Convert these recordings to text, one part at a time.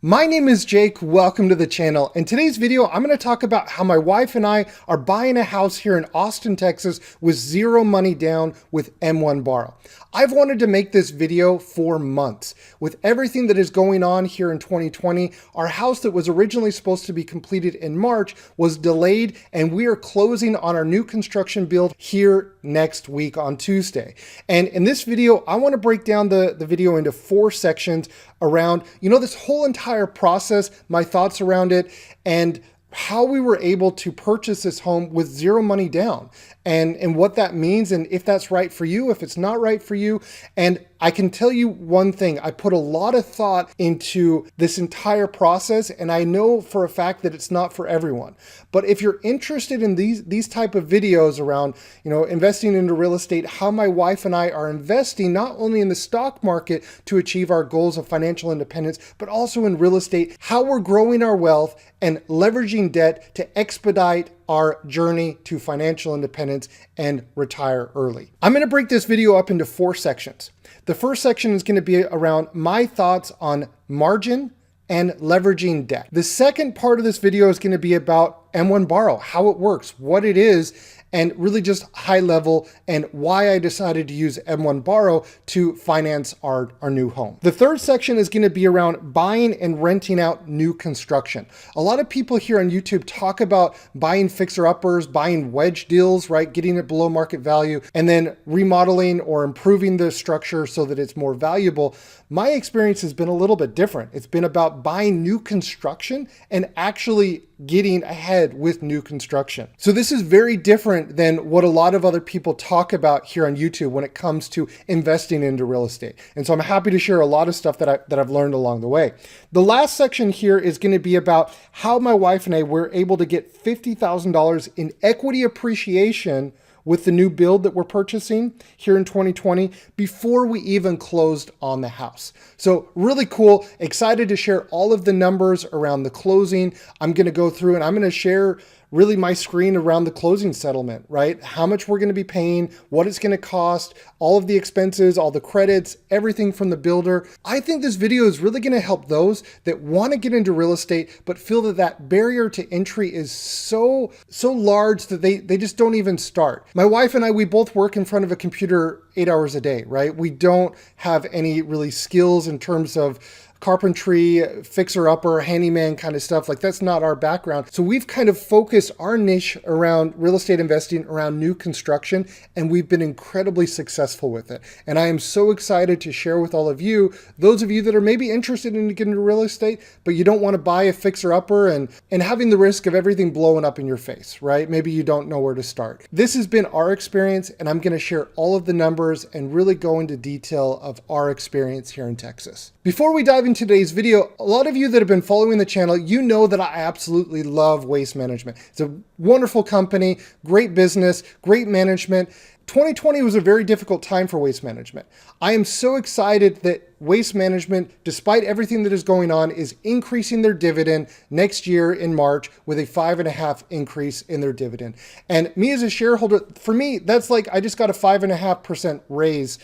My name is Jake, welcome to the channel. In today's video, I'm going to talk about how my wife and I are buying a house here in Austin, Texas with zero money down with M1 Borrow. I've wanted to make this video for months. With everything that is going on here in 2020, our house that was originally supposed to be completed in March was delayed, and we are closing on our new construction build here next week on Tuesday. And in this video, I want to break down the video into 4 sections around, this whole entire process, my thoughts around it, and how we were able to purchase this home with zero money down, and what that means, and if that's right for you, if it's not right for you. And I can tell you one thing, I put a lot of thought into this entire process, and I know for a fact that it's not for everyone. But if you're interested in these type of videos around, investing into real estate, how my wife and I are investing not only in the stock market to achieve our goals of financial independence, but also in real estate, how we're growing our wealth and leveraging debt to expedite our journey to financial independence and retire early. I'm going to break this video up into 4 sections. The first section is going to be around my thoughts on margin and leveraging debt. The second part of this video is going to be about M1 Borrow, how it works, what it is, and really just high level, and why I decided to use M1 Borrow to finance our new home. The third section is going to be around buying and renting out new construction. A lot of people here on YouTube talk about buying fixer-uppers, buying wedge deals, right? Getting it below market value, and then remodeling or improving the structure so that it's more valuable. My experience has been a little bit different. It's been about buying new construction and actually getting ahead with new construction. So this is very different than what a lot of other people talk about here on YouTube when it comes to investing into real estate. And so I'm happy to share a lot of stuff that I've learned along the way. The last section here is going to be about how my wife and I were able to get $50,000 in equity appreciation with the new build that we're purchasing here in 2020 before we even closed on the house. So really cool, excited to share all of the numbers around the closing. I'm going to go through and I'm going to share really my screen around the closing settlement, right? How much we're going to be paying, what it's going to cost, all of the expenses, all the credits, everything from the builder. I think this video is really going to help those that want to get into real estate, but feel that barrier to entry is so large that they just don't even start. My wife and I, we both work in front of a computer 8 hours a day, right? We don't have any really skills in terms of carpentry, fixer-upper, handyman kind of stuff. Like, that's not our background. So we've kind of focused our niche around real estate investing, around new construction, and we've been incredibly successful with it. And I am so excited to share with all of you, those of you that are maybe interested in getting into real estate, but you don't want to buy a fixer-upper and having the risk of everything blowing up in your face, right? Maybe you don't know where to start. This has been our experience, and I'm going to share all of the numbers and really go into detail of our experience here in Texas. Before we dive into today's video, a lot of you that have been following the channel, you know that I absolutely love Waste Management. It's a wonderful company, great business, great management. 2020 was a very difficult time for Waste Management. I am so excited that Waste Management, despite everything that is going on, is increasing their dividend next year in March with a 5.5% increase in their dividend. And me as a shareholder, for me, that's like I just got a 5.5% raise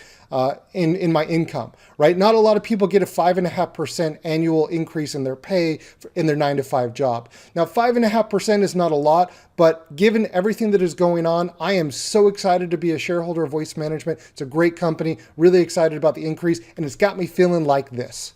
in my income, right? Not a lot of people get a 5.5% annual increase in their pay in their 9-to-5 job. Now, 5.5% is not a lot, but given everything that is going on, I am so excited to be a shareholder of Waste Management. It's a great company, really excited about the increase, and it's got me feeling like this.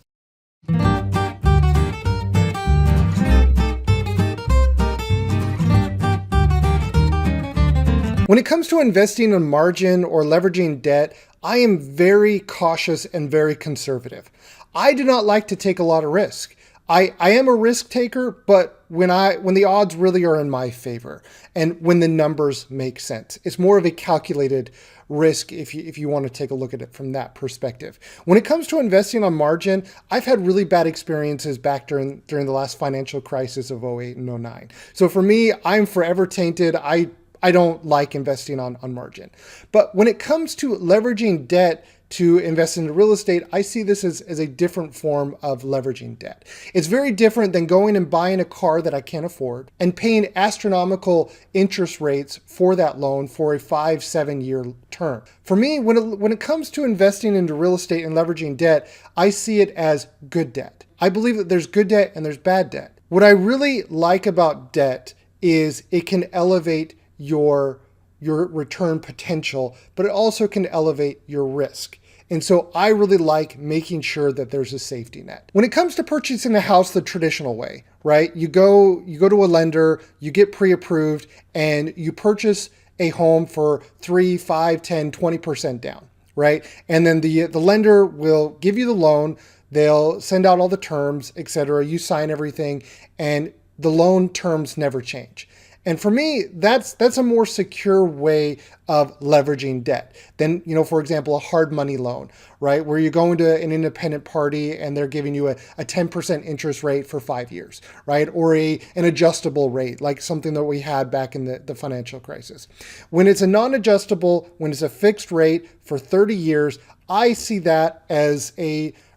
When it comes to investing in margin or leveraging debt, I am very cautious and very conservative. I do not like to take a lot of risk. I am a risk taker, but when the odds really are in my favor and when the numbers make sense, it's more of a calculated risk if you want to take a look at it from that perspective. When it comes to investing on margin, I've had really bad experiences back during the last financial crisis of 08 and 09. So for me, I'm forever tainted. I don't like investing on margin. But when it comes to leveraging debt to invest into real estate, I see this as a different form of leveraging debt. It's very different than going and buying a car that I can't afford and paying astronomical interest rates for that loan for a 5-7 year term. For me, when it comes to investing into real estate and leveraging debt, I see it as good debt. I believe that there's good debt and there's bad debt. What I really like about debt is it can elevate your return potential, but it also can elevate your risk. And so I really like making sure that there's a safety net. When it comes to purchasing a house the traditional way, right? You go to a lender, you get pre-approved, and you purchase a home for 3, 5, 10, 20% down, right? And then the lender will give you the loan, they'll send out all the terms, etc. You sign everything, and the loan terms never change. And for me, that's a more secure way of leveraging debt than, for example, a hard money loan, right? Where you go into an independent party and they're giving you a 10% interest rate for 5 years, right? Or an adjustable rate, like something that we had back in the financial crisis. When it's a non-adjustable, when it's a fixed rate for 30 years, I see that as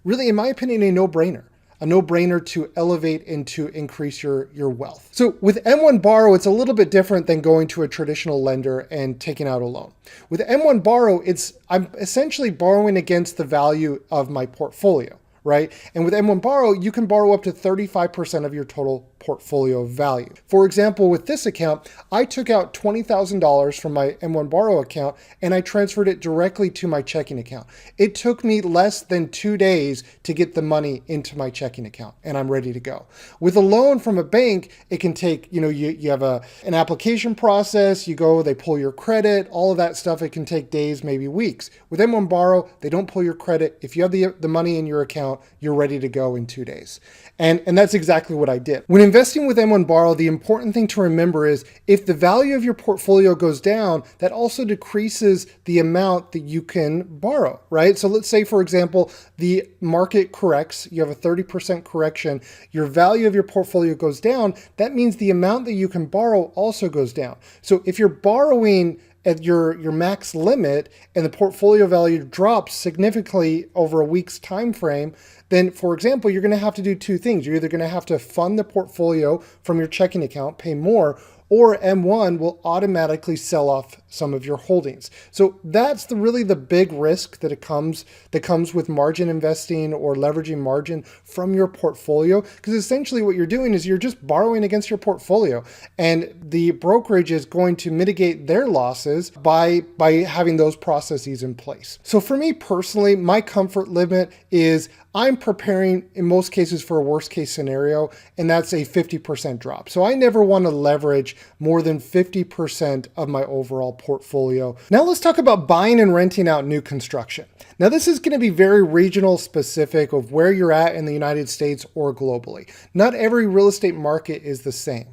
really, in my opinion, a no-brainer. A no-brainer to elevate and to increase your wealth. So with M1 Borrow, it's a little bit different than going to a traditional lender and taking out a loan. With M1 Borrow, I'm essentially borrowing against the value of my portfolio, right? And with M1 Borrow, you can borrow up to 35% of your total portfolio value. For example, with this account, I took out $20,000 from my M1 Borrow account and I transferred it directly to my checking account. It took me less than 2 days to get the money into my checking account and I'm ready to go. With a loan from a bank, it can take, you have an application process, you go, they pull your credit, all of that stuff. It can take days, maybe weeks. With M1 Borrow, they don't pull your credit. If you have the money in your account, you're ready to go in 2 days. And that's exactly what I did. When investing with M1 Borrow, the important thing to remember is if the value of your portfolio goes down, that also decreases the amount that you can borrow, right? So let's say, for example, the market corrects, you have a 30% correction, your value of your portfolio goes down, that means the amount that you can borrow also goes down. So if you're borrowing at your max limit and the portfolio value drops significantly over a week's time frame, then, for example, you're going to have to do two things. You're either going to have to fund the portfolio from your checking account, pay more, or M1 will automatically sell off some of your holdings. So that's really the big risk that comes with margin investing or leveraging margin from your portfolio, because essentially what you're doing is you're just borrowing against your portfolio, and the brokerage is going to mitigate their losses by having those processes in place. So for me personally, my comfort limit is I'm preparing in most cases for a worst case scenario, and that's a 50% drop. So I never want to leverage more than 50% of my overall portfolio. Now let's talk about buying and renting out new construction. Now this is going to be very regional specific of where you're at in the United States or globally. Not every real estate market is the same.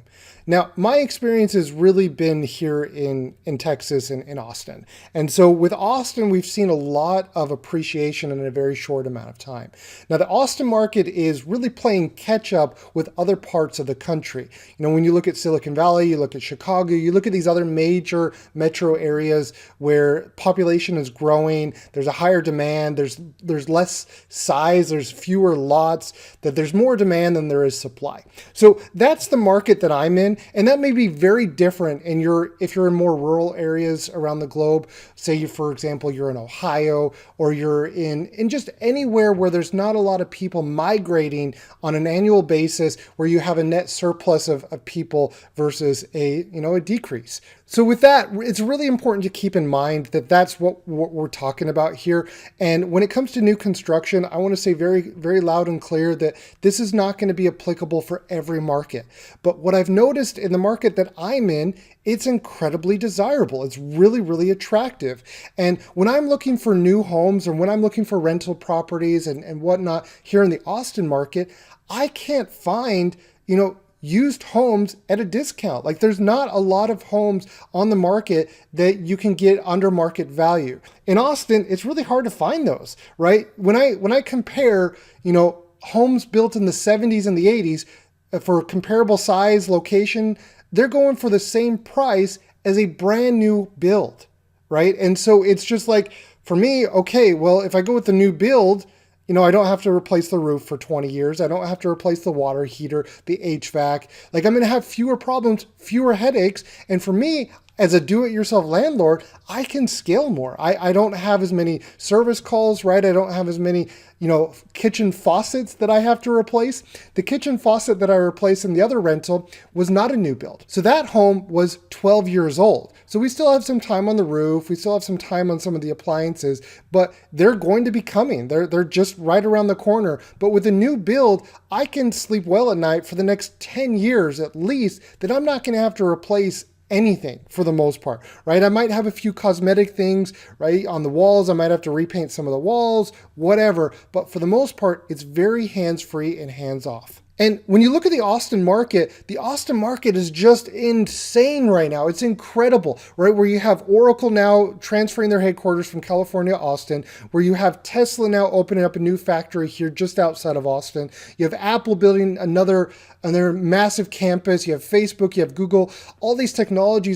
Now, my experience has really been here in Texas and in Austin. And so with Austin, we've seen a lot of appreciation in a very short amount of time. Now, the Austin market is really playing catch up with other parts of the country. When you look at Silicon Valley, you look at Chicago, you look at these other major metro areas where population is growing, there's a higher demand, there's less size, there's fewer lots, that there's more demand than there is supply. So that's the market that I'm in. And that may be very different if you're in more rural areas around the globe. Say, for example, you're in Ohio, or you're in just anywhere where there's not a lot of people migrating on an annual basis, where you have a net surplus of people versus a decrease. So with that, it's really important to keep in mind that that's what we're talking about here. And when it comes to new construction, I want to say very, very loud and clear that this is not going to be applicable for every market. But what I've noticed in the market that I'm in, it's incredibly desirable. It's really, really attractive. And when I'm looking for new homes, or when I'm looking for rental properties and whatnot here in the Austin market, I can't find, used homes at a discount. Like, there's not a lot of homes on the market that you can get under market value. In Austin, it's really hard to find those, right? When I compare, homes built in the 70s and the 80s for comparable size, location, they're going for the same price as a brand new build, right? And so it's just like, for me, okay, well, if I go with the new build, I don't have to replace the roof for 20 years. I don't have to replace the water heater, the HVAC. Like, I'm going to have fewer problems, fewer headaches. And for me, as a do-it-yourself landlord, I can scale more. I don't have as many service calls, right? I don't have as many, kitchen faucets that I have to replace. The kitchen faucet that I replaced in the other rental was not a new build. So that home was 12 years old. So we still have some time on the roof. We still have some time on some of the appliances, but they're going to be coming. They're just right around the corner. But with a new build, I can sleep well at night for the next 10 years at least, that I'm not going to have to replace anything for the most part, right? I might have a few cosmetic things, right, on the walls. I might have to repaint some of the walls, whatever. But for the most part, it's very hands-free and hands-off. And when you look at the Austin market is just insane right now. It's incredible, right? Where you have Oracle now transferring their headquarters from California to Austin, where you have Tesla now opening up a new factory here just outside of Austin. You have Apple building another massive campus. You have Facebook, you have Google. All these technology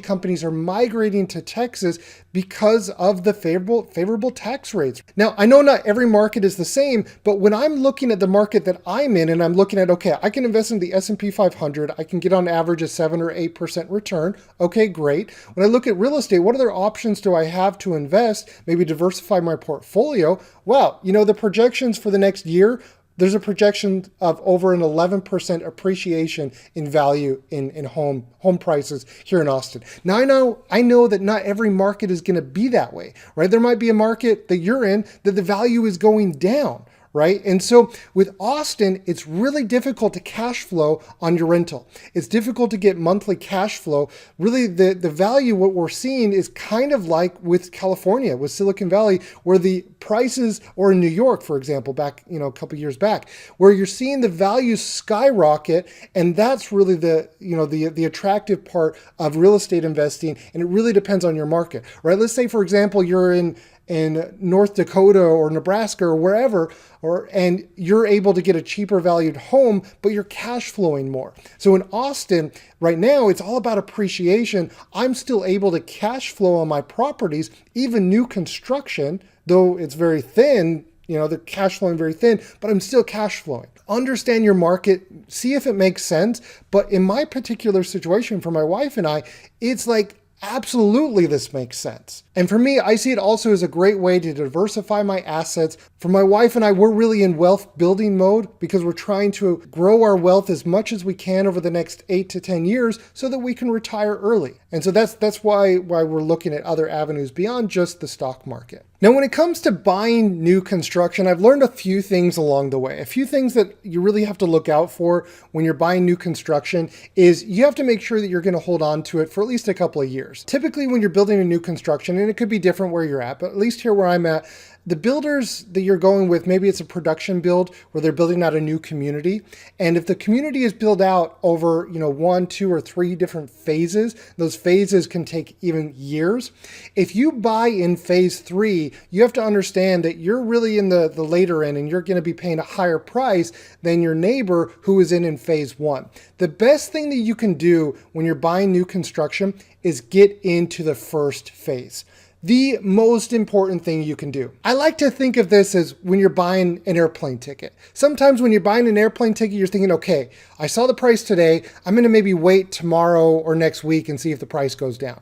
companies are migrating to Texas because of the favorable tax rates. Now, I know not every market is the same, but when I'm looking at the market that I'm in and I'm looking at, okay, I can invest in the S&P 500, I can get on average a 7 or 8% return. Okay, great. When I look at real estate, what other options do I have to invest, maybe diversify my portfolio? Well, the projections for the next year, there's a projection of over an 11% appreciation in value in home prices here in Austin. Now, I know that not every market is going to be that way, right? There might be a market that you're in that the value is going down, right? And so with Austin, it's really difficult to cash flow on your rental. It's difficult to get monthly cash flow. Really, the value, what we're seeing is kind of like with California, with Silicon Valley, where the prices, or in New York, for example, back, a couple years back, where you're seeing the values skyrocket. And that's really the attractive part of real estate investing. And it really depends on your market, right? Let's say, for example, you're in North Dakota or Nebraska or wherever, and you're able to get a cheaper valued home, but you're cash flowing more. So in Austin, right now, it's all about appreciation. I'm still able to cash flow on my properties, even new construction, though it's very thin, the cash flowing very thin, but I'm still cash flowing. Understand your market, see if it makes sense. But in my particular situation for my wife and I, it's like, absolutely, this makes sense. And for me, I see it also as a great way to diversify my assets. For my wife and I, we're really in wealth building mode because we're trying to grow our wealth as much as we can over the next 8 to 10 years so that we can retire early. And so that's why we're looking at other avenues beyond just the stock market. Now, when it comes to buying new construction, I've learned a few things along the way. A few things that you really have to look out for when you're buying new construction is you have to make sure that you're going to hold on to it for at least a couple of years. Typically, when you're building a new construction, and it could be different where you're at, but at least here where I'm at, the builders that you're going with, maybe it's a production build where they're building out a new community. And if the community is built out over, 1, 2, or 3 different phases, those phases can take even years. If you buy in phase 3, you have to understand that you're really in the later end and you're going to be paying a higher price than your neighbor who is in phase 1. The best thing that you can do when you're buying new construction is get into the first phase. The most important thing you can do. I like to think of this as when you're buying an airplane ticket. Sometimes when you're buying an airplane ticket, you're thinking, okay, I saw the price today. I'm going to maybe wait tomorrow or next week and see if the price goes down.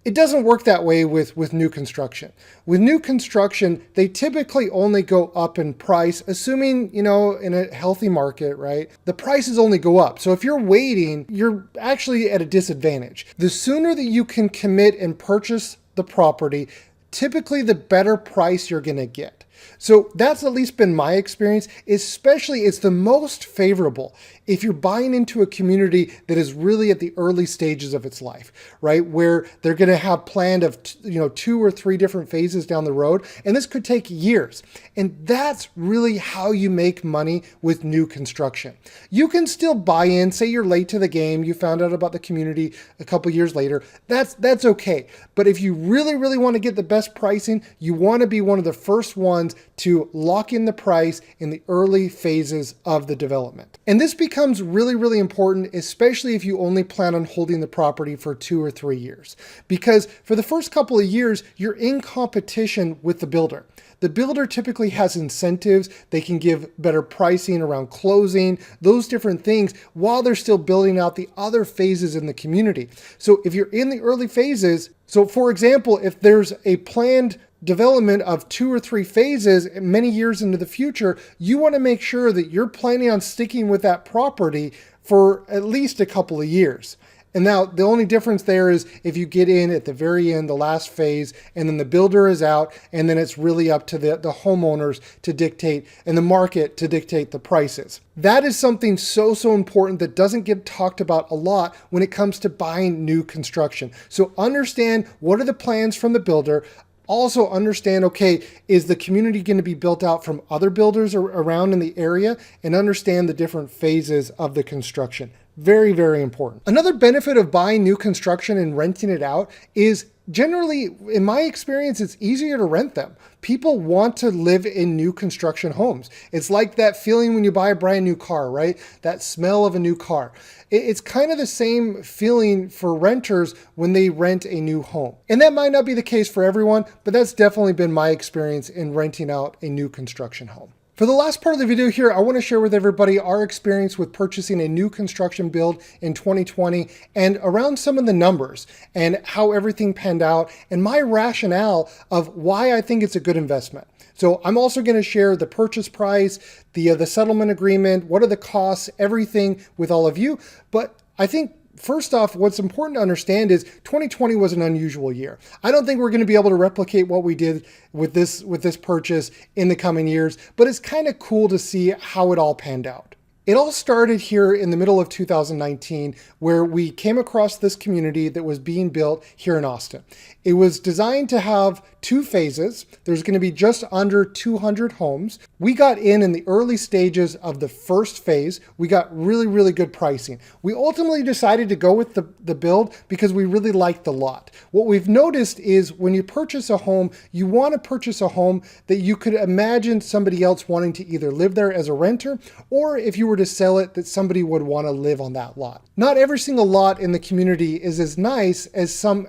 It doesn't work that way with new construction. With new construction, they typically only go up in price, assuming, in a healthy market, right? The prices only go up. So if you're waiting, you're actually at a disadvantage. The sooner that you can commit and purchase the property, typically the better price you're going to get. So that's at least been my experience, especially it's the most favorable if you're buying into a community that is really at the early stages of its life, right? Where they're going to have planned of, 2 or 3 different phases down the road. And this could take years. And that's really how you make money with new construction. You can still buy in, say you're late to the game, you found out about the community a couple years later. That's okay. But if you really, really want to get the best pricing, you want to be one of the first ones to lock in the price in the early phases of the development. And this becomes really, really important, especially if you only plan on holding the property for 2 or 3 years. Because for the first couple of years, you're in competition with the builder. the builder typically has incentives. They can give better pricing around closing, those different things, while they're still building out the other phases in the community. So if you're in the early phases, so for example, if there's a planned development of 2 or 3 phases many years into the future, you want to make sure that you're planning on sticking with that property for at least a couple of years. And now the only difference there is if you get in at the very end, the last phase, and then the builder is out, and then it's really up to the homeowners to dictate and the market to dictate the prices. That is something so important that doesn't get talked about a lot when it comes to buying new construction. So understand, what are the plans from the builder? Also understand, okay, is the community going to be built out from other builders around in the area? And understand the different phases of the construction. Very, very important. Another benefit of buying new construction and renting it out is generally, in my experience, it's easier to rent them. People want to live in new construction homes. It's like that feeling when you buy a brand new car, right? That smell of a new car. It's kind of the same feeling for renters when they rent a new home. And that might not be the case for everyone, but that's definitely been my experience in renting out a new construction home. For the last part of the video here, I want to share with everybody our experience with purchasing a new construction build in 2020 and around some of the numbers and how everything panned out and my rationale of why I think it's a good investment. So I'm also going to share the purchase price, the settlement agreement, what are the costs, everything with all of you. But I think first off, what's important to understand is 2020 was an unusual year. I don't think we're going to be able to replicate what we did with this purchase in the coming years, but it's kind of cool to see how it all panned out. It all started here in the middle of 2019, where we came across this community that was being built here in Austin. It was designed to have 2 phases. There's going to be just under 200 homes. We got in the early stages of the first phase. We got really good pricing. We ultimately decided to go with the build because we really liked the lot. What we've noticed is when you purchase a home, you want to purchase a home that you could imagine somebody else wanting to either live there as a renter, or if you were to sell it, that somebody would want to live on that lot. Not every single lot in the community is as nice as some.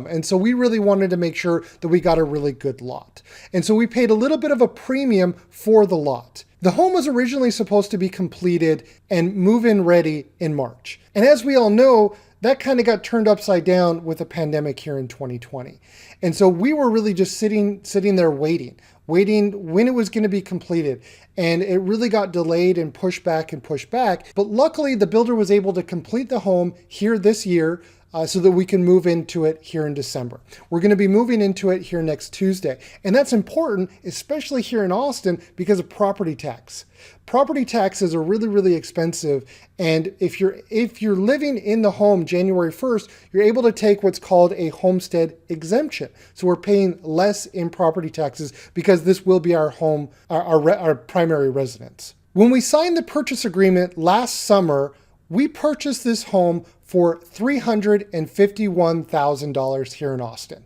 And so we really wanted to make sure that we got a really good lot. And so we paid a little bit of a premium for the lot. The home was originally supposed to be completed and move-in ready in March. And as we all know, that kind of got turned upside down with the pandemic here in 2020. And so we were really just sitting there waiting when it was going to be completed. And it really got delayed and pushed back. But luckily, the builder was able to complete the home here this year so that we can move into it here in December. We're going to be moving into it here next Tuesday. And that's important, especially here in Austin, because of property tax. Property taxes are really expensive. And if you're living in the home January 1st, you're able to take what's called a homestead exemption. So we're paying less in property taxes because this will be our home, our primary residence. When we signed the purchase agreement last summer, we purchased this home for $351,000 here in Austin.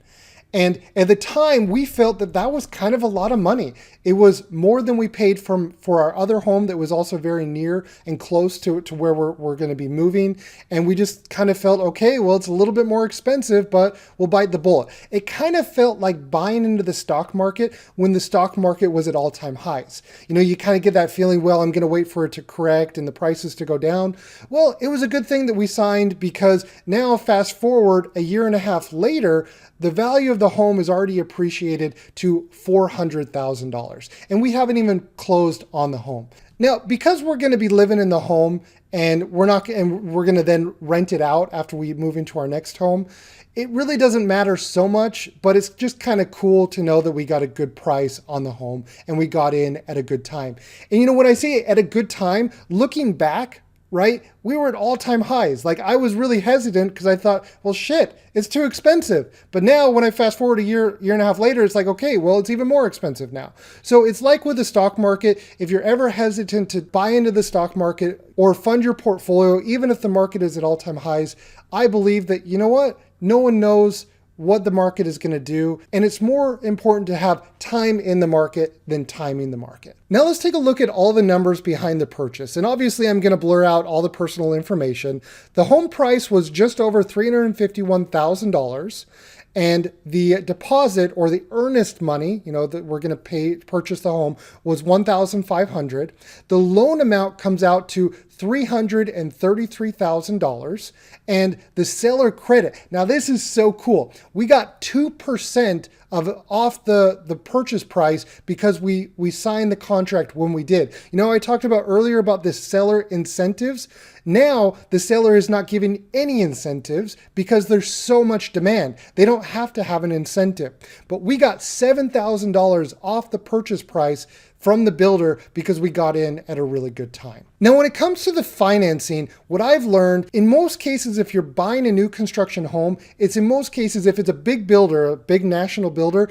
And at the time, we felt that that was kind of a lot of money. It was more than we paid for our other home that was also very near and close to where we're going to be moving. And we just kind of felt, okay, well, it's a little bit more expensive, but we'll bite the bullet. It kind of felt like buying into the stock market when the stock market was at all-time highs. You know, you kind of get that feeling, well, I'm going to wait for it to correct and the prices to go down. Well, it was a good thing that we signed because now, fast forward a year and a half later, the value of the home is already appreciated to $400,000, and we haven't even closed on the home. Now, because we're going to be living in the home and we're going to then rent it out after we move into our next home, it really doesn't matter so much, but it's just kind of cool to know that we got a good price on the home and we got in at a good time. And you know, when I say at a good time, looking back, right? We were at all-time highs. Like, I was really hesitant because I thought, well, shit, it's too expensive. But now when I fast forward a year and a half later, it's like, okay, well, it's even more expensive now. So it's like with the stock market, if you're ever hesitant to buy into the stock market or fund your portfolio, even if the market is at all-time highs, I believe that, you know what? No one knows what the market is going to do. And it's more important to have time in the market than timing the market. Now let's take a look at all the numbers behind the purchase. And obviously I'm going to blur out all the personal information. The home price was just over $351,000. And the deposit, or the earnest money, that we're going to purchase the home, was $1,500. The loan amount comes out to $333,000, and the seller credit. Now this is so cool. We got 2% off the purchase price because we signed the contract when we did. I talked about earlier about the seller incentives. Now the seller is not giving any incentives because there's so much demand. They don't have to have an incentive. But we got $7,000 off the purchase price from the builder because we got in at a really good time. Now, when it comes to the financing, what I've learned, in most cases, if you're buying a new construction home, if it's a big builder, a big national builder,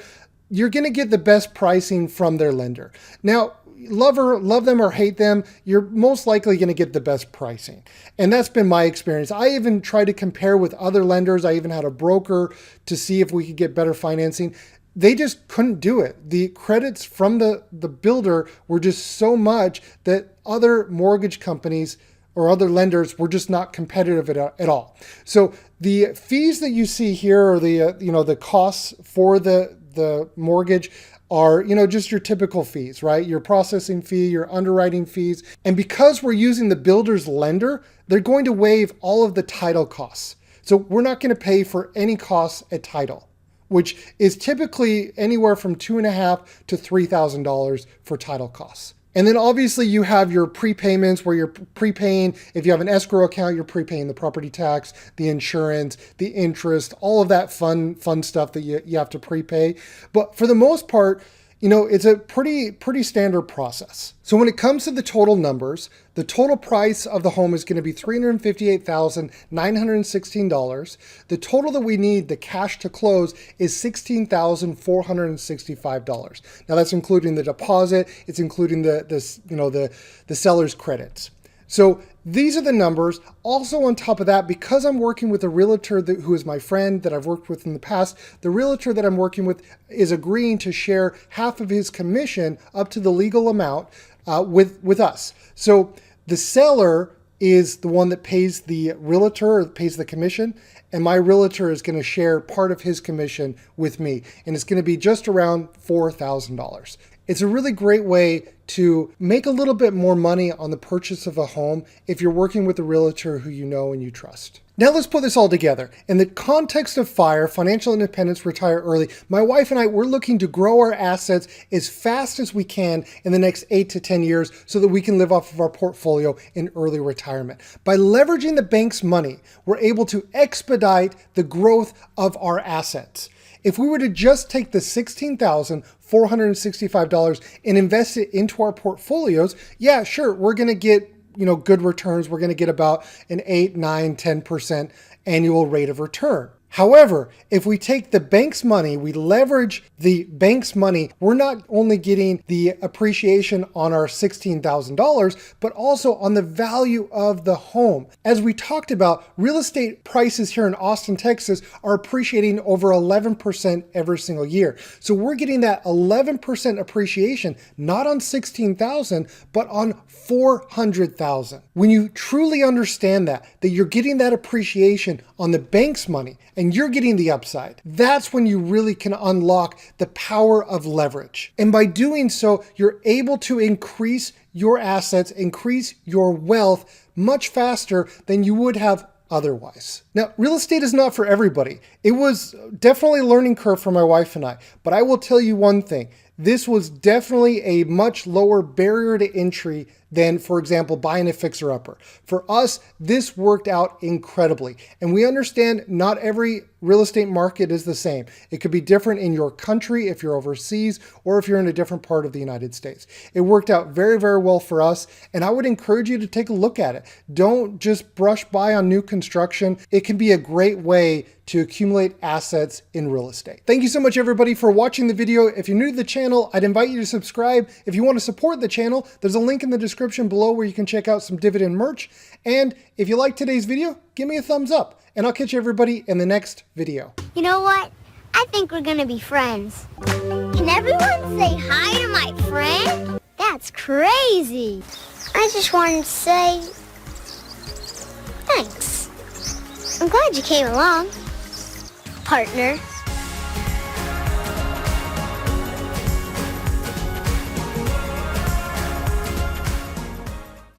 you're going to get the best pricing from their lender. Now, love them or hate them, you're most likely going to get the best pricing. And that's been my experience. I even tried to compare with other lenders. I even had a broker to see if we could get better financing. They just couldn't do it. The credits from the builder were just so much that other mortgage companies or other lenders were just not competitive at all. So the fees that you see here, or the costs for the mortgage, are, just your typical fees, right? Your processing fee, your underwriting fees. And because we're using the builder's lender, they're going to waive all of the title costs. So we're not going to pay for any costs at title, which is typically anywhere from $2,500 to $3,000 for title costs. And then obviously you have your prepayments where you're prepaying. If you have an escrow account, you're prepaying the property tax, the insurance, the interest, all of that fun stuff that you have to prepay. But for the most part, it's a pretty standard process. So when it comes to the total numbers, the total price of the home is going to be $358,916. The total that we need, the cash to close, is $16,465. Now that's including the deposit. It's including the seller's credits. So these are the numbers. Also on top of that, because I'm working with a realtor who is my friend that I've worked with in the past, the realtor that I'm working with is agreeing to share half of his commission up to the legal amount with us. So the seller is the one that pays the realtor, or pays the commission, and my realtor is going to share part of his commission with me, and it's going to be just around $4,000. It's a really great way to make a little bit more money on the purchase of a home if you're working with a realtor who you know and you trust. Now let's put this all together. In the context of FIRE, financial independence, retire early, my wife and I, we're looking to grow our assets as fast as we can in the next 8 to 10 years so that we can live off of our portfolio in early retirement. By leveraging the bank's money, we're able to expedite the growth of our assets. If we were to just take the $16,465 and invest it into our portfolios, yeah, sure, we're going to get good returns. We're going to get about an 8, 9, 10% annual rate of return. However, if we take the bank's money, we leverage the bank's money, we're not only getting the appreciation on our $16,000, but also on the value of the home. As we talked about, real estate prices here in Austin, Texas are appreciating over 11% every single year. So we're getting that 11% appreciation, not on $16,000, but on $400,000. When you truly understand that you're getting that appreciation on the bank's money, and you're getting the upside, that's when you really can unlock the power of leverage. And by doing so, you're able to increase your assets, increase your wealth much faster than you would have otherwise. Now, real estate is not for everybody. It was definitely a learning curve for my wife and I, but I will tell you one thing. This was definitely a much lower barrier to entry than, for example, buying a fixer-upper. For us, this worked out incredibly. And we understand not every real estate market is the same. It could be different in your country if you're overseas or if you're in a different part of the United States. It worked out very, very well for us, and I would encourage you to take a look at it. Don't just brush by on new construction. It can be a great way to accumulate assets in real estate. Thank you so much, everybody, for watching the video. If you're new to the channel, I'd invite you to subscribe. If you want to support the channel, there's a link in the description below where you can check out some Dividend merch. And if you liked today's video, give me a thumbs up, and I'll catch everybody in the next video. You know what? I think we're gonna be friends. Can everyone say hi to my friend? That's crazy. I just wanted to say thanks. I'm glad you came along, partner.